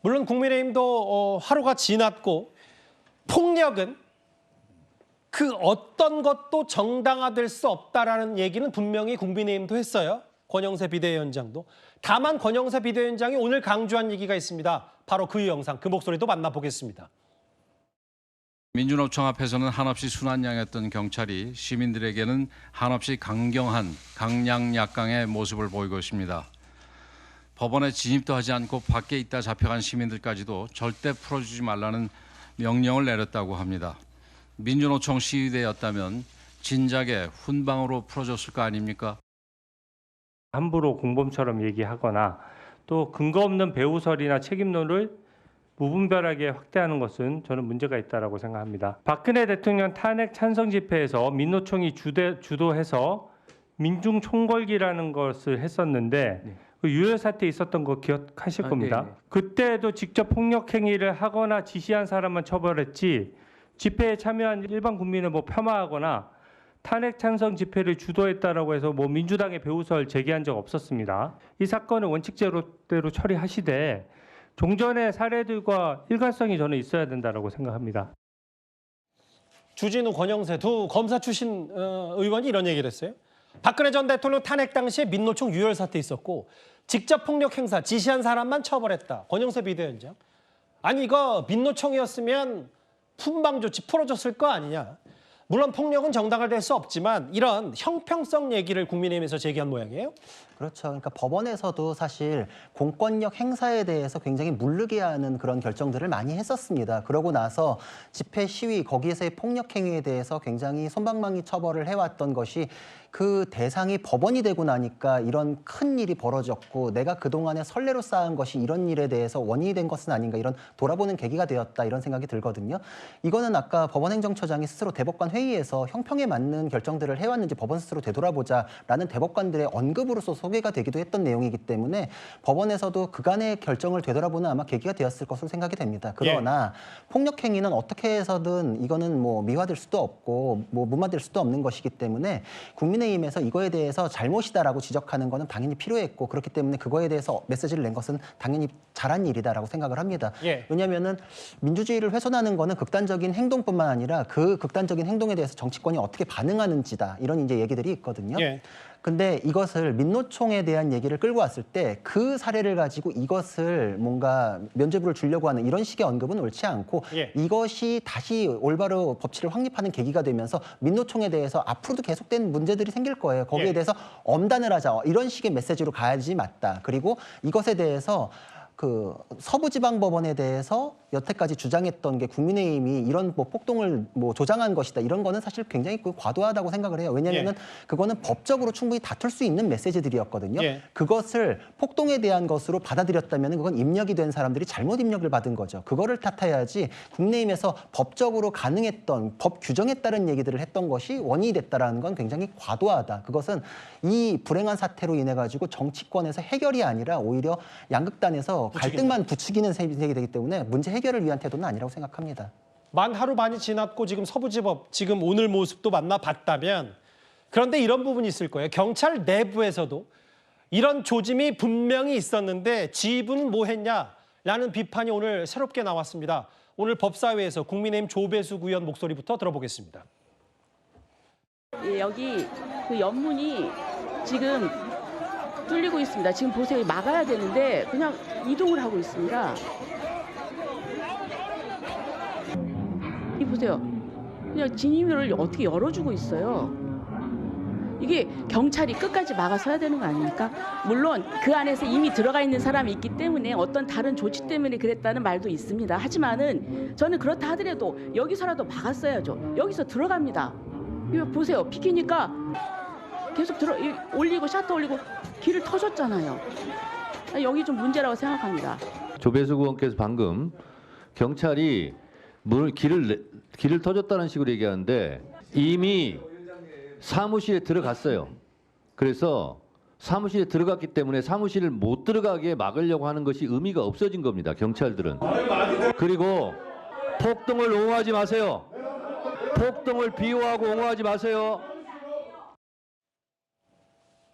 물론 국민의힘도 하루가 지났고 폭력은 그 어떤 것도 정당화될 수 없다라는 얘기는 분명히 국민의힘도 했어요. 권영세 비대위원장도. 다만 권영세 비대위원장이 오늘 강조한 얘기가 있습니다. 바로 그 영상, 그 목소리도 만나보겠습니다. 민주노총 앞에서는 한없이 순한양이었던 경찰이 시민들에게는 한없이 강경한 강량약강의 모습을 보이고 있습니다. 법원에 진입도 하지 않고 밖에 있다 잡혀간 시민들까지도 절대 풀어주지 말라는 명령을 내렸다고 합니다. 민주노총 시위대였다면 진작에 훈방으로 풀어줬을 거 아닙니까? 함부로 공범처럼 얘기하거나 또 근거 없는 배후설이나 책임론을 무분별하게 확대하는 것은 저는 문제가 있다고 생각합니다. 박근혜 대통령 탄핵 찬성 집회에서 민노총이 주도해서 민중 총궐기라는 것을 했었는데 그 유혈 사태 있었던 거 기억하실 겁니다. 네. 그때도 직접 폭력 행위를 하거나 지시한 사람만 처벌했지 집회에 참여한 일반 국민을 폄하하거나 탄핵 찬성 집회를 주도했다라고 해서 민주당의 배후설 제기한 적 없었습니다. 이 사건을 원칙대로 처리하시되 종전의 사례들과 일관성이 저는 있어야 된다고 생각합니다. 주진우, 권영세 두 검사 출신 의원이 이런 얘기를 했어요. 박근혜 전 대통령 탄핵 당시에 민노총 유혈 사태 있었고 직접 폭력 행사 지시한 사람만 처벌했다. 권영세 비대위원장. 아니 이거 민노총이었으면 훈방 조치 풀어줬을 거 아니냐. 물론 폭력은 정당화될 수 없지만 이런 형평성 얘기를 국민의힘에서 제기한 모양이에요. 그렇죠. 그러니까 법원에서도 사실 공권력 행사에 대해서 굉장히 무르게 하는 그런 결정들을 많이 했었습니다. 그러고 나서 집회 시위 거기에서의 폭력 행위에 대해서 굉장히 솜방망이 처벌을 해왔던 것이 그 대상이 법원이 되고 나니까 이런 큰 일이 벌어졌고 내가 그동안에 선례로 쌓은 것이 이런 일에 대해서 원인이 된 것은 아닌가 이런 돌아보는 계기가 되었다 이런 생각이 들거든요. 이거는 아까 법원행정처장이 스스로 대법관 회의에서 형평에 맞는 결정들을 해왔는지 법원 스스로 되돌아보자라는 대법관들의 언급으로서 소개가 되기도 했던 내용이기 때문에 법원에서도 그간의 결정을 되돌아보는 아마 계기가 되었을 것으로 생각이 됩니다. 그러나 폭력 행위는 어떻게 해서든 이거는 미화될 수도 없고 무마될 수도 없는 것이기 때문에 국민의힘에서 이거에 대해서 잘못이다라고 지적하는 것은 당연히 필요했고 그렇기 때문에 그거에 대해서 메시지를 낸 것은 당연히 잘한 일이다라고 생각을 합니다. 왜냐하면은 민주주의를 훼손하는 거는 극단적인 행동뿐만 아니라 그 극단적인 행동에 대해서 정치권이 어떻게 반응하는지다 이런 이제 얘기들이 있거든요. 근데 이것을 민노총에 대한 얘기를 끌고 왔을 때 그 사례를 가지고 이것을 뭔가 면죄부를 주려고 하는 이런 식의 언급은 옳지 않고 이것이 다시 올바로 법치를 확립하는 계기가 되면서 민노총에 대해서 앞으로도 계속된 문제들이 생길 거예요. 거기에 대해서 엄단을 하자 이런 식의 메시지로 가야지 맞다. 그리고 이것에 대해서 그 서부지방법원에 대해서 여태까지 주장했던 게 국민의힘이 이런 폭동을 조장한 것이다. 이런 거는 사실 굉장히 과도하다고 생각을 해요. 왜냐하면 그거는 법적으로 충분히 다툴 수 있는 메시지들이었거든요. 그것을 폭동에 대한 것으로 받아들였다면 그건 입력이 된 사람들이 잘못 입력을 받은 거죠. 그거를 탓해야지 국민의힘에서 법적으로 가능했던 법 규정에 따른 얘기들을 했던 것이 원인이 됐다라는 건 굉장히 과도하다. 그것은 이 불행한 사태로 인해 가지고 정치권에서 해결이 아니라 오히려 양극단에서 갈등만 부추기는 셈이 되기 때문에 문제 해결을 위한 태도는 아니라고 생각합니다. 만 하루 반이 지났고 지금 서부지법 지금 오늘 모습도 만나봤다면 그런데 이런 부분이 있을 거예요. 경찰 내부에서도 이런 조짐이 분명히 있었는데 지휘부는 뭐 했냐라는 비판이 오늘 새롭게 나왔습니다. 오늘 법사위에서 국민의힘 조배수 의원 목소리부터 들어보겠습니다. 여기 그 옆문이 지금 뚫리고 있습니다. 지금 보세요. 막아야 되는데 그냥 이동을 하고 있습니다. 이 보세요. 그냥 진입로를 어떻게 열어주고 있어요. 이게 경찰이 끝까지 막아서야 되는 거 아닙니까? 물론 그 안에서 이미 들어가 있는 사람이 있기 때문에 어떤 다른 조치 때문에 그랬다는 말도 있습니다. 하지만은 저는 그렇다 하더라도 여기서라도 막았어야죠. 여기서 들어갑니다. 이거 보세요. 비키니까 계속 올리고 샷터 올리고 길을 터줬잖아요. 여기 좀 문제라고 생각합니다. 조배수 의원께서 방금 경찰이 길을 터줬다는 식으로 얘기하는데 이미 사무실에 들어갔어요. 그래서 사무실에 들어갔기 때문에 사무실을 못 들어가게 막으려고 하는 것이 의미가 없어진 겁니다. 경찰들은. 그리고 폭동을 옹호하지 마세요. 폭동을 비호하고 옹호하지 마세요.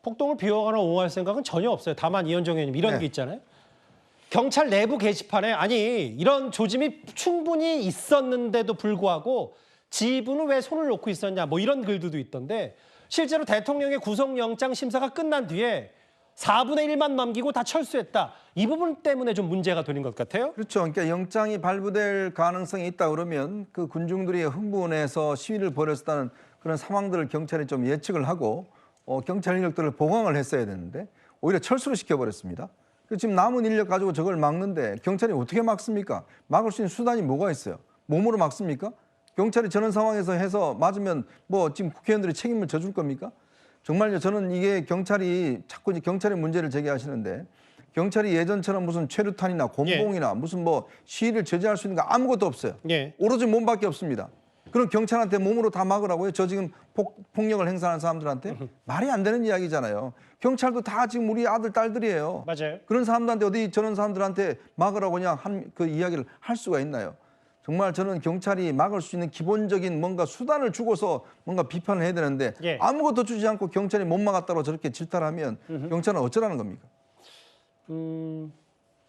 폭동을 비호하거나 옹호할 생각은 전혀 없어요. 다만 이현정 의원님 이런 게 있잖아요. 경찰 내부 게시판에 아니 이런 조짐이 충분히 있었는데도 불구하고 지휘부는 왜 손을 놓고 있었냐 뭐 이런 글들도 있던데 실제로 대통령의 구속영장 심사가 끝난 뒤에 4분의 1만 넘기고 다 철수했다. 이 부분 때문에 좀 문제가 되는 것 같아요. 그렇죠. 그러니까 영장이 발부될 가능성이 있다 그러면 그 군중들이 흥분해서 시위를 벌였다는 그런 상황들을 경찰이 좀 예측을 하고 경찰 인력들을 보강을 했어야 되는데 오히려 철수를 시켜버렸습니다. 지금 남은 인력 가지고 저걸 막는데 경찰이 어떻게 막습니까? 막을 수 있는 수단이 뭐가 있어요? 몸으로 막습니까? 경찰이 저런 상황에서 해서 맞으면 뭐 지금 국회의원들이 책임을 져줄 겁니까? 정말요. 저는 이게 경찰이 자꾸 이제 경찰의 문제를 제기하시는데 경찰이 예전처럼 무슨 최루탄이나 곤봉이나 무슨 뭐 시위를 저지할 수 있는 거 아무것도 없어요. 예. 오로지 몸밖에 없습니다. 그럼 경찰한테 몸으로 다 막으라고요? 저 지금 폭력을 행사하는 사람들한테? 말이 안 되는 이야기잖아요. 경찰도 다 지금 우리 아들, 딸들이에요. 맞아요. 그런 사람들한테 어디 저런 사람들한테 막으라고 그냥 그 이야기를 할 수가 있나요? 정말 저는 경찰이 막을 수 있는 기본적인 뭔가 수단을 주고서 뭔가 비판을 해야 되는데 예. 아무것도 주지 않고 경찰이 못 막았다고 저렇게 질타하면 경찰은 어쩌라는 겁니까?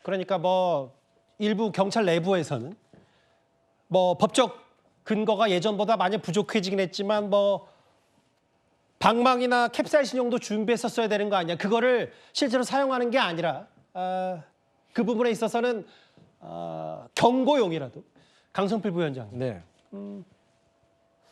그러니까 뭐 일부 경찰 내부에서는 뭐 법적 근거가 예전보다 많이 부족해지긴 했지만 뭐 방망이나 캡사이신용도 준비했었어야 되는 거 아니야. 그거를 실제로 사용하는 게 아니라 그 부분에 있어서는 경고용이라도 강성필 부위원장. 네.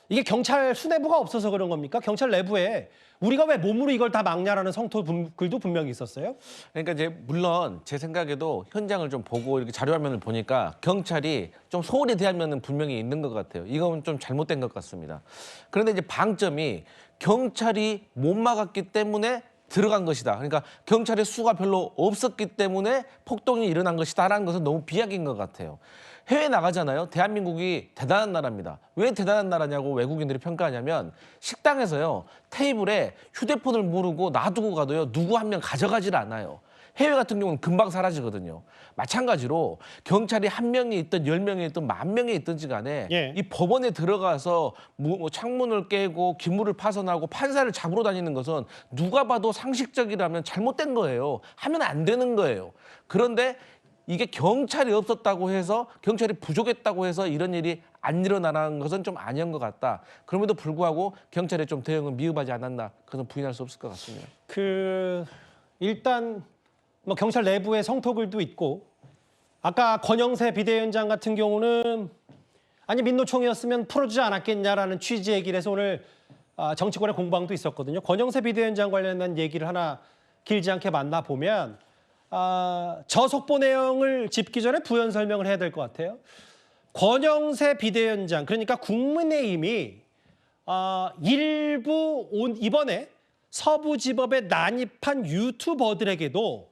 이게 경찰 수뇌부가 없어서 그런 겁니까? 경찰 내부에 우리가 왜 몸으로 이걸 다 막냐라는 성토 글도 분명히 있었어요. 그러니까 이제 물론 제 생각에도 현장을 좀 보고 이렇게 자료화면을 보니까 경찰이 좀 소홀히 대한 면은 분명히 있는 것 같아요. 이건 좀 잘못된 것 같습니다. 그런데 이제 방점이 경찰이 못 막았기 때문에 들어간 것이다. 그러니까 경찰의 수가 별로 없었기 때문에 폭동이 일어난 것이다라는 것은 너무 비약인 것 같아요. 해외 나가잖아요. 대한민국이 대단한 나라입니다. 왜 대단한 나라냐고 외국인들이 평가하냐면 식당에서요. 테이블에 휴대폰을 모르고 놔두고 가도요. 누구 한 명 가져가질 않아요. 해외 같은 경우는 금방 사라지거든요. 마찬가지로 경찰이 1명이 있든 10명이 있든 10,000명이 있든지 간에 예. 이 법원에 들어가서 창문을 깨고 기물을 파손하고 판사를 잡으러 다니는 것은 누가 봐도 상식적이라면 잘못된 거예요. 하면 안 되는 거예요. 그런데 이게 경찰이 없었다고 해서 경찰이 부족했다고 해서 이런 일이 안 일어나는 것은 좀 아니한 것 같다. 그럼에도 불구하고 경찰의 좀 대응은 미흡하지 않았나. 그것은 부인할 수 없을 것 같습니다. 일단 뭐 경찰 내부에 성토글도 있고 아까 권영세 비대위원장 같은 경우는 아니 민노총이었으면 풀어주지 않았겠냐라는 취지의 얘기를 해서 오늘 정치권의 공방도 있었거든요. 권영세 비대위원장 관련된 얘기를 하나 길지 않게 만나보면 저 속보 내용을 짚기 전에 부연 설명을 해야 될 것 같아요. 권영세 비대위원장 그러니까 국민의힘이 일부 이번에 서부지법에 난입한 유튜버들에게도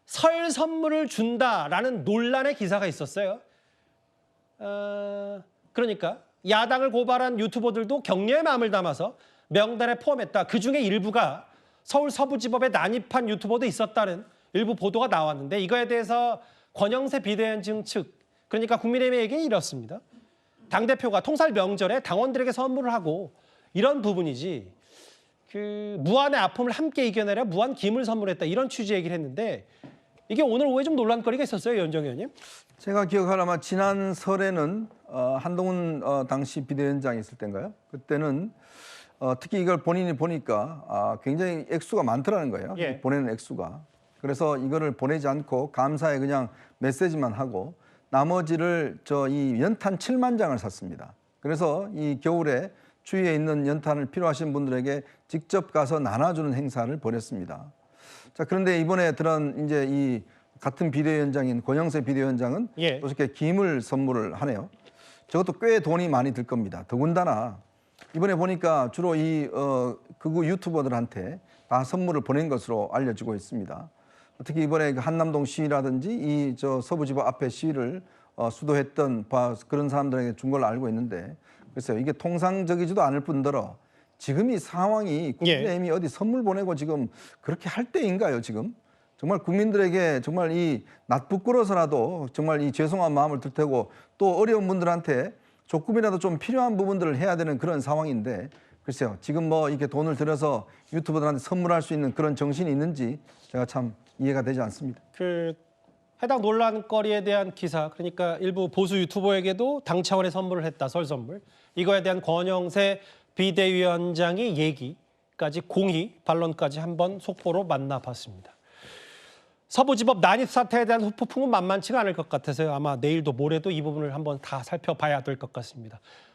설 선물을 준다라는 논란의 기사가 있었어요. 그러니까 야당을 고발한 유튜버들도 격려의 마음을 담아서 명단에 포함했다. 그중에 일부가 서울 서부지법에 난입한 유튜버도 있었다는 일부 보도가 나왔는데 이거에 대해서 권영세 비대위원장 측 그러니까 국민의힘에게 이렇습니다. 당대표가 통살 명절에 당원들에게 선물을 하고 이런 부분이지 무한의 아픔을 함께 이겨내려 무한 김을 선물했다. 이런 취지의 얘기를 했는데 이게 오늘 오후에 좀 논란거리가 있었어요. 연정 의원님. 제가 기억하라면 지난 설에는 한동훈 당시 비대위원장이 있을 때인가요? 그때는 특히 이걸 본인이 보니까 굉장히 액수가 많더라는 거예요. 예. 보내는 액수가. 그래서 이거를 보내지 않고 감사에 그냥 메시지만 하고 나머지를 이 연탄 7만 장을 샀습니다. 그래서 이 겨울에 주위에 있는 연탄을 필요하신 분들에게 직접 가서 나눠주는 행사를 벌였습니다. 자, 그런데 이번에 들은 이제 이 같은 비대위원장인 권영세 비대위원장은 예. 또 이렇게 김을 선물을 하네요. 저것도 꽤 돈이 많이 들 겁니다. 더군다나 이번에 보니까 주로 이 극우 유튜버들한테 다 선물을 보낸 것으로 알려지고 있습니다. 특히 이번에 한남동 시위라든지 이 서부지법 앞에 시위를 수도했던 그런 사람들에게 준 걸로 알고 있는데 글쎄요, 이게 통상적이지도 않을 뿐더러 지금 이 상황이 국민의힘이 어디 선물 보내고 지금 그렇게 할 때인가요, 지금? 정말 국민들에게 정말 이 낯부끄러서라도 정말 이 죄송한 마음을 들 테고 또 어려운 분들한테 조금이라도 좀 필요한 부분들을 해야 되는 그런 상황인데 글쎄요, 지금 뭐 이렇게 돈을 들여서 유튜버들한테 선물할 수 있는 그런 정신이 있는지 제가 참 이해가 되지 않습니다. 해당 논란거리에 대한 기사, 그러니까 일부 보수 유튜버에게도 당 차원의 선물을 했다, 설 선물. 이거에 대한 권영세 비대위원장의 얘기까지 공히 반론까지 한번 속보로 만나봤습니다. 서부지법 난입 사태에 대한 후폭풍은 만만치가 않을 것 같아서요. 아마 내일도 모레도 이 부분을 한번 다 살펴봐야 될 것 같습니다.